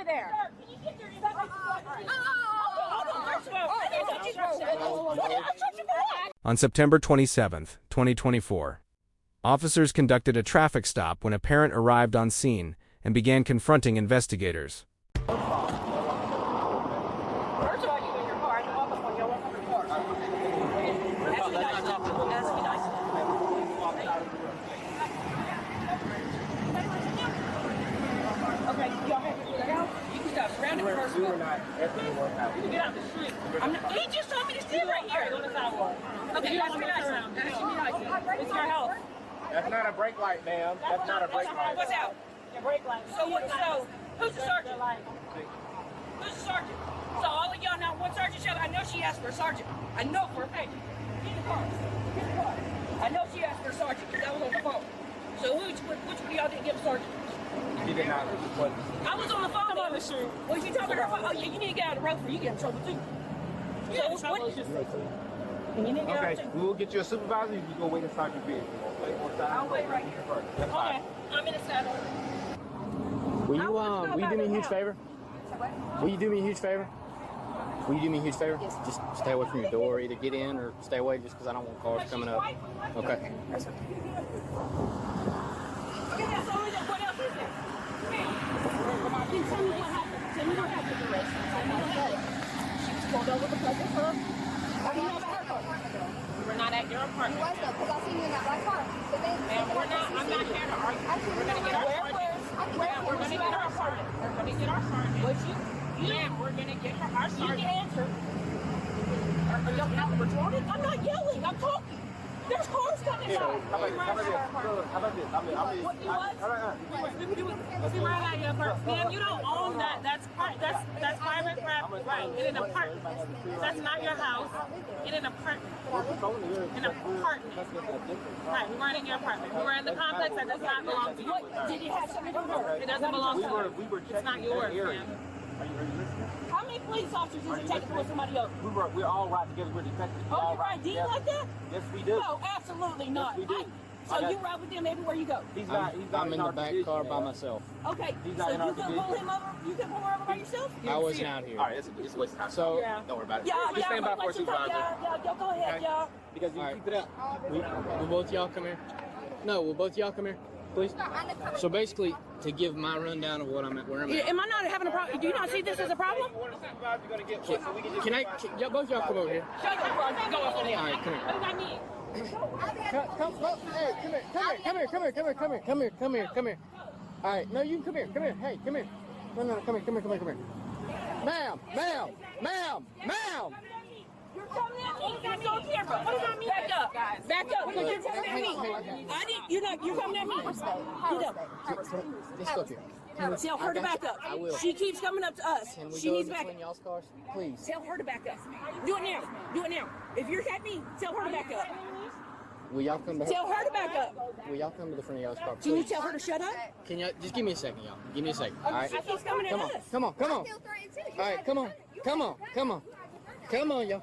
there. Can you get your On September 27, 2024, officers conducted a traffic stop when a parent arrived on scene and began confronting investigators. First of all, you in your car. I can walk up on your walk up in your car. Ask me nice. Ask me nice. Okay, y'all have to get out. You can stop surrounding the first one. Get out the street. He just told me to sit right here on the sidewalk. Okay, ask me nice. Ask me nice. It's your house. That's not a brake light, ma'am. That's not a brake light. What's out? Your brake light. So what? So who's the sergeant? Who's the sergeant? So all of y'all know one sergeant shall. I know she asked for a sergeant. I know for a fact. Get in the car. Get in the car. I know she asked for a sergeant because I was on the phone. So which one of y'all didn't give a sergeant? He did not. I was on the phone. Come on the street. Well, you talking about? Oh yeah, you need to get out of the road for you get in trouble too. Yeah, so what? And you need to get out okay, we will get you a supervisor. You can go wait inside your vehicle. I'll wait right here. That's fine. Okay, I'm in the saddle. Will you do me a huge favor? Will you do me a huge favor? Will you do me a huge favor? Yes. Just stay away from your door. Either get in or stay away just because I don't want cars coming up. Okay. Okay, that's all. What else is there? Tell me what happened. Tell me what happened to Rachel. Tell me what happened. She was pulled over because of her. How do you know about her car? We're not at your apartment. You was though, because I seen you in that black car. So they, Ma'am, we're not. I'm not here to argue. We're gonna get our sergeant. We're gonna get our sergeant. We're gonna get our sergeant. What you? Ma'am, we're gonna get our sergeant. You can answer. Are y'all not retarded? I'm not yelling. I'm talking. There's cars coming by. How about this? How about this? What you what? See right out your apartment. Ma'am, you don't own that. That's private property. Right. In an apartment. That's not your house. In an apartment. An apartment. Right. We weren't in your apartment. We were in the complex that does not belong to you. What? Did it have something to do with her? It doesn't belong to you. We were It's not yours, ma'am. Are you listening? How many police officers is it taking for somebody else? We all ride together. We're detectives. We Oh, all you ride D together. like that? Yes, we do. No, absolutely not. Yes, we do. So you ride with them everywhere you go? He's not I'm in the our back division, car by man. myself. Okay, He's so not in our you can pull division. him over? You can pull her over by yourself? I wasn't out here. All right, it's a waste of time. So Don't worry about it. Yeah, Just stand by for a supervisor. Yeah, go ahead, y'all. Because you All right. keep it up. Will both y'all come here? No, will both y'all come here, please? So basically, to give my rundown of what I'm at, where I'm at. Am I not having a problem? Do you not see this as a problem? Can y'all both y'all come over here? Shut up, go up on there. All right, come here. What does that mean? Come here. All right, no, you can come here. Hey, come here. No, come here. Ma'am. You're coming at me. It's on camera. What does that mean? Back up. Back up. Because you're coming at me. You're coming at me. Get up. Just go here. Tell her to back up. I will. She keeps coming up to us. Can we She go needs in back between up. y'all's cars, please? Tell her to back up. Do it now. If you're happy, tell her to back up. Will y'all come to Tell her to back up. Will y'all come to the front of y'all's car, Can you please? tell her to shut up? Can y'all just give me a second, y'all? Give me a second. All right. She keeps coming at Come on. us. Come on. All right, come on, y'all.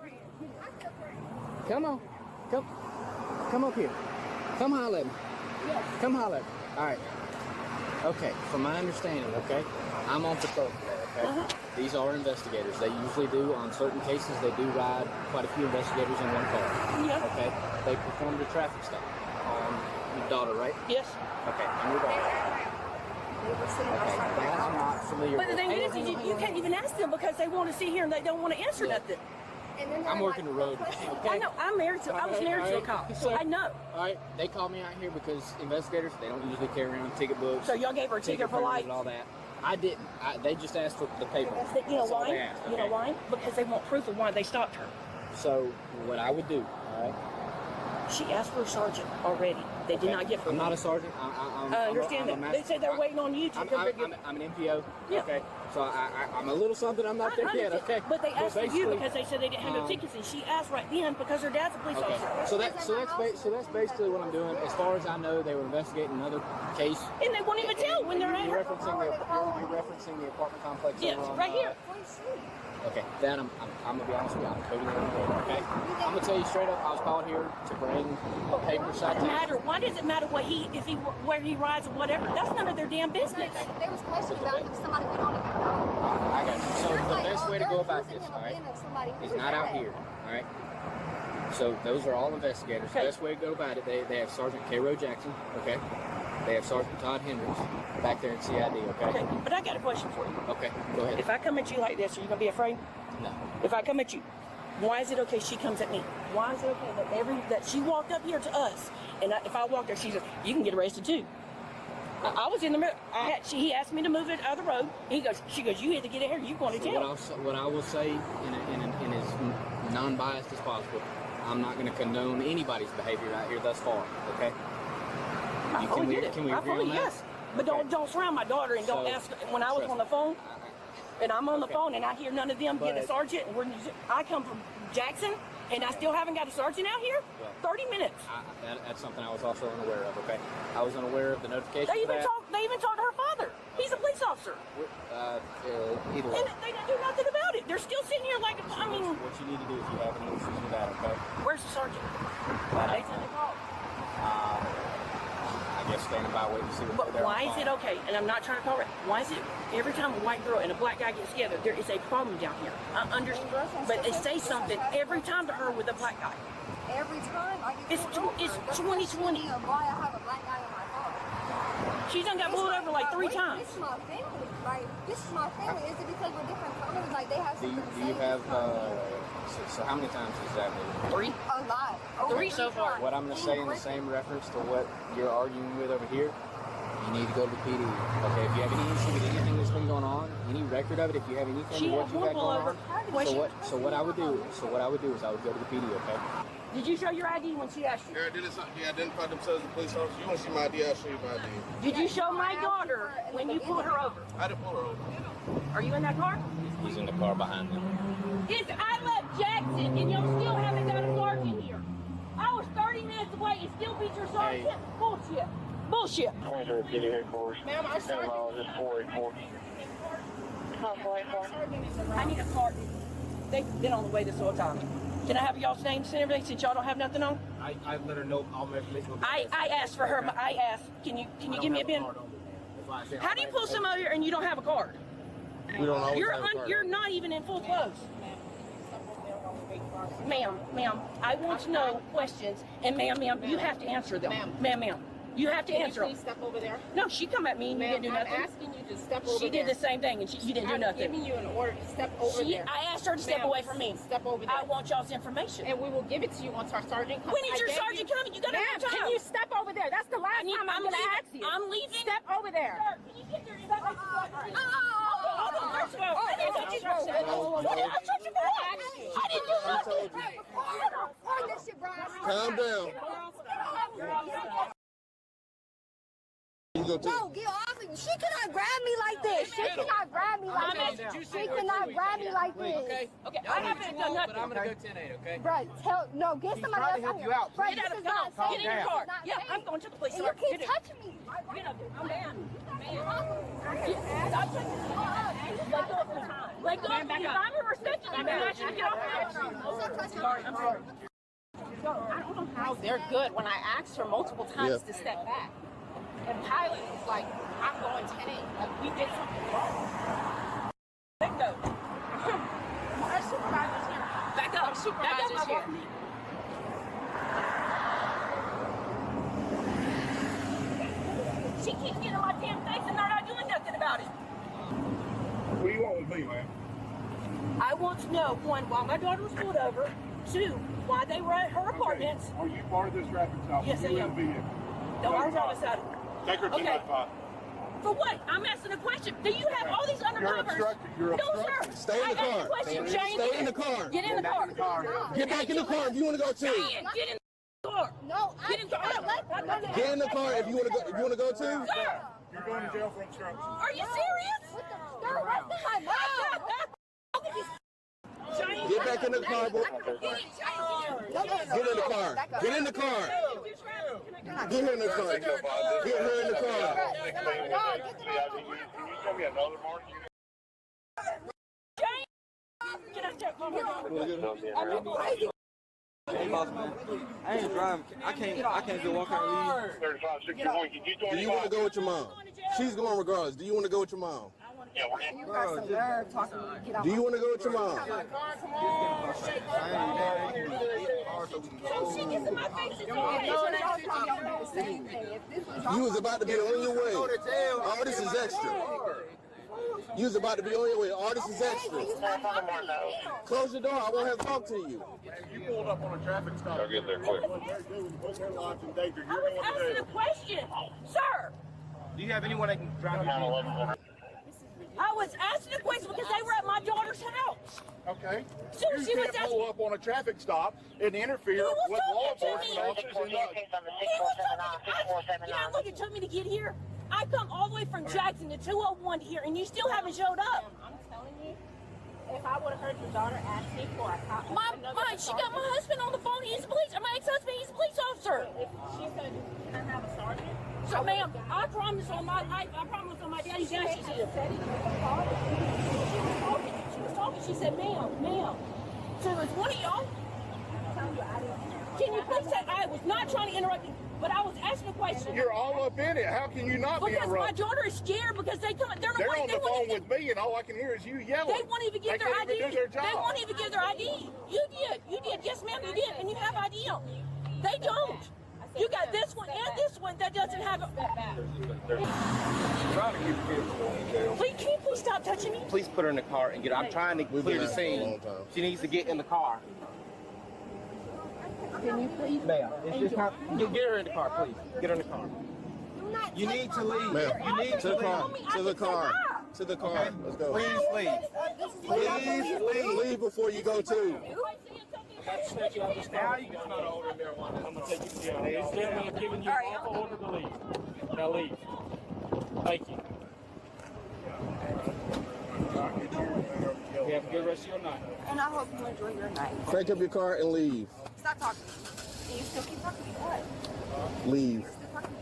Come up here. Come holler at me. Come holler at me. All right. Okay, from my understanding, okay, I'm on patrol today, okay? These are investigators. They usually do, on certain cases, they do ride quite a few investigators in one car. Yeah. Okay? They performed a traffic stop on your daughter, right? Yes. Okay, on your daughter. Okay, that I'm not familiar But the with. thing is, you can't even ask them because they want to sit here and they don't want to answer nothing. I'm working the road today, okay? I know. I was married to a cop, so I know. All right, they called me out here because investigators, they don't usually carry around ticket books. So y'all gave her a ticket for papers life. and all that. I didn't. They just asked for the paper. You know That's all they why? asked, You know okay? why? Because they want proof of why they stopped her. So what I would do, all right? She asked for a sergeant already. They did not give her I'm one. not a sergeant. I understand that. They said they're waiting on you to come get I'm an MPO. Yeah. Okay. So I'm a little something. I'm not there yet. Okay. But they asked for you basically, because they said they didn't have no tickets, and she asked right then because her dad's a police Okay. officer. So that's basically what I'm doing. As far as I know, they were investigating another case. And they won't even tell when they're at You're her. referencing the apartment complex. Yes, over on, right here. Okay, that I'm gonna be honest with you, I'm totally unaware, okay? I'm gonna tell you straight up, I was called here to bring a paper citation. Doesn't matter. Why why does it matter what where he rides or whatever? That's none of their damn business. There was questions about if somebody we don't even know. I got you. So There's the like, best way to go about this, all right, is not out here, all right? So those are all investigators. Okay. The best way to go about it, they have Sergeant K. Rowe Jackson, okay? They have Sergeant Todd Hendricks back there in CID, okay? Okay, but I got a question for you. Okay, go ahead. If I come at you like this, are you gonna be afraid? No. If I come at you, why is it okay she comes at me? Why is it okay that she walked up here to us, and if I walk there, she says, you can get arrested too. I was in the middle. He asked me to move it out of the road. She goes, you either get here or you going to jail. What I will say in as non-biased as possible, I'm not going to condone anybody's behavior out here thus far, okay? I fully get it. Can we I agree fully, on that? yes. But Okay. don't surround my daughter and don't So, ask. When I was trust on the me. phone, and I'm on the Okay. phone and I hear none of them get a But- sergeant, and I come from Jackson and I still haven't got a sergeant out here. Well, 30 minutes. That's something I was also unaware of, okay? I was unaware of the notification They for even that. talked to her father. He's a police officer. Either way. And they didn't do nothing about it. They're still sitting here like, I mean, What you need to do is you have any issues with that, okay? where's the sergeant? They said they called. I guess standing by waiting to see what But they're why on is it file. okay? And I'm not trying to call it. Why is it every time a white girl and a black guy get together, there is a problem down here? I understand, but they say something every time to her with a black guy. Every time I get It's pulled over, it's the 2020. question of why I have a black guy in my car. She done got It's pulled over like 3 wait, times. This is my family. Like, this is my family. Is it because we're different colors? Like, they have Do something to you say? have, so how many times has that been? 3. A lot. Over 3 so far. What I'm going to say in the same reference to what you're arguing with over here, you need to go to the PD. Okay, if you have any issue with anything that's been going on, any record of it, if you have anything She what had you one got going pullover. on, so what I would do is I would go to the PD, okay? Did you show your ID when she asked you? They identified themselves as police officers. You want to see my ID? I'll show you my ID. Did you show my daughter when you pulled her over? I didn't pull her over. Are you in that car? He's in the car behind them. I left Jackson and you still haven't got a sergeant here. I was 30 minutes away and still beat your sergeant? Hey. Bullshit. Bullshit. Ma'am, our sergeant. I need a card. They've been on the way this whole time. Can I have y'all's names and everything since y'all don't have nothing on? I let her know all my information. I asked for her, but I asked, can you give me a pen? How do you pull some out here and you don't have a card? We don't always have a card. You're not even in full clothes. Ma'am, I want to know questions, and ma'am, you have to answer them. Ma'am, you have to answer them. Please step over there. No, she come at me and you didn't do I'm nothing. asking you to step over She there. did the same thing and you didn't do I'm nothing. giving you an order to step over there. I asked her to step Ma'am, away from me. Step over there. I want y'all's information. And we will give it to you once our sergeant comes. When is I your gave sergeant you- coming? You gotta Ma'am, have time. can you step over there? That's the last time I'm going to leaving. ask you. I'm leaving. Step over there. Sir, can you get there? Is that right? Hold on, first of all, I didn't touch you. What did I touch you for? I didn't do nothing. Fuck this shit, bro. Calm down. You go No, get off of me. She cannot grab me like this. She cannot grab me like this. She cannot grab me like this. Okay, I haven't done nothing. I'm going to go 10-8, okay? Bro, no, get somebody else out here. Bro, Get out of the car. Get in the car. Yeah, I'm going to the police. And you keep touching me. Get up there. I'm down. Stop touching me. Let go of the time. Let go of the time. I'm respecting you, man. I should get off the Sorry, I'm sorry. I don't know how they're good when I asked her multiple times to step back. And pilot was like, I'm going 10-8. Like, we did something wrong. Let go. Our supervisor's here. Back up. Our supervisor's here. She keeps getting in my damn face and they're not doing nothing about it. What do you want with me, man? I want to know, one, why my daughter was pulled over. 2, why they were at her apartments. Are you part of this traffic stop? Yes, I You in am. the vehicle? No, ours on the side. Take her to Okay. that spot. For what? I'm asking a question. Do you have all these undercovers? obstructing. You're No, obstructing. sir. Stay in the I asked car. a question, Jane. Stay in the car. Get in the car. Get back in the car if you want to go too. Jane, get in the car. No, Get in the car. Get in the car if you want to go. If you want to go too. Sir, You're going to jail for obstruction. are you serious? Sir, what's in my mouth? Jane, Get back in the car, boy. No, Get in the car. Get in the car. Get her in the car. Get her in the car. Jane, get out there. Come on. Hey, boss man, I ain't driving. I can't just walk out and leave. 3561. Do you want to go with your mom? She's going regardless. Do you want to go with your mom? You got some nerve talking to me. Get out. Do you want to go with your mom? You was about to be on your way. All this is extra. You was about to be on your way. All this is extra. Close the door. I won't have to talk to you. You pulled up on a traffic stop. I'll get there quick. Put their lives in danger. I was asking a question, sir. Do you have anyone that can drive you? I was asking a question because they were at my daughter's house. Okay. So You she was can't pull up on a traffic stop and interfere with law enforcement officers. Look, it took me to get here. I come all the way from Jackson to 201 here, and you still haven't showed up. I'm telling you, if I would have heard your daughter ask me for a cop, She got my husband on the phone. He's a police. My ex-husband. He's a police officer. if she said, can I have a sergeant? So, ma'am, I promise on my life. I promise on my daddy's house. She said, she was talking. She said, ma'am. So it was one of y'all. Can you please say I was not trying to interrupt you, but I was asking a question. You're all up in it. How can you not be Because my interrupted? daughter is scared because they're They're on the phone with me, and all I can hear is you yelling. They won't even give They their can't ID. even do their They job. won't even give their ID. You did. Yes, ma'am, you did, and you have ID on. They don't. You got this one and this one that doesn't have a. Please, can you please stop touching me? Please put her in the car and get. I'm trying to We've clear been the at it for a long scene. time. She needs to get in the car. Can you please? Ma'am, it's just get her in the car, please. Get her in the car. You need to leave. Ma'am, You need to the car. To the car. To the car. Let's go. Please leave. Please leave before you go too. Now you can smell the odor of marijuana. I'm going to take you to jail. This gentleman is giving you an lawful order to leave. Now leave. Thank you. You have a good rest of your night. And I hope you enjoy your night. Crank up your car and leave. Stop talking to me. And you still keep talking to me. What? Leave. Still talking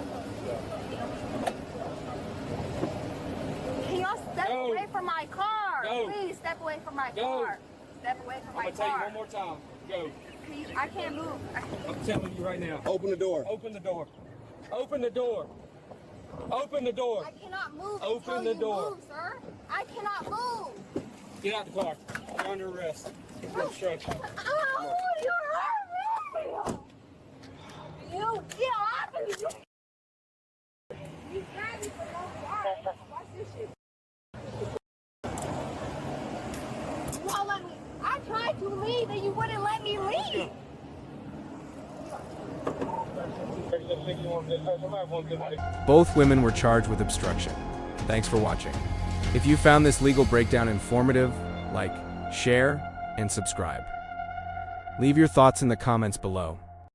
to me. What? Can y'all step Go. away from my car? Go. Please step away from my Go. car. Step away from I'm my going to tell you car. one more time. Go. Please, I can't move. I'm telling you right now. Open the door. Open the door. Open the door. Open the door. I cannot move. Open until the you door. Move, sir. I cannot move. Get out the car. You're under arrest. For obstruction. Oh, you hurt me. You get off of me. You grabbed me for no car. Watch this shit. You won't let me. I tried to leave and you wouldn't let me leave. Both women were charged with obstruction. Thanks for watching. If you found this legal breakdown informative, like, share, and subscribe. Leave your thoughts in the comments below.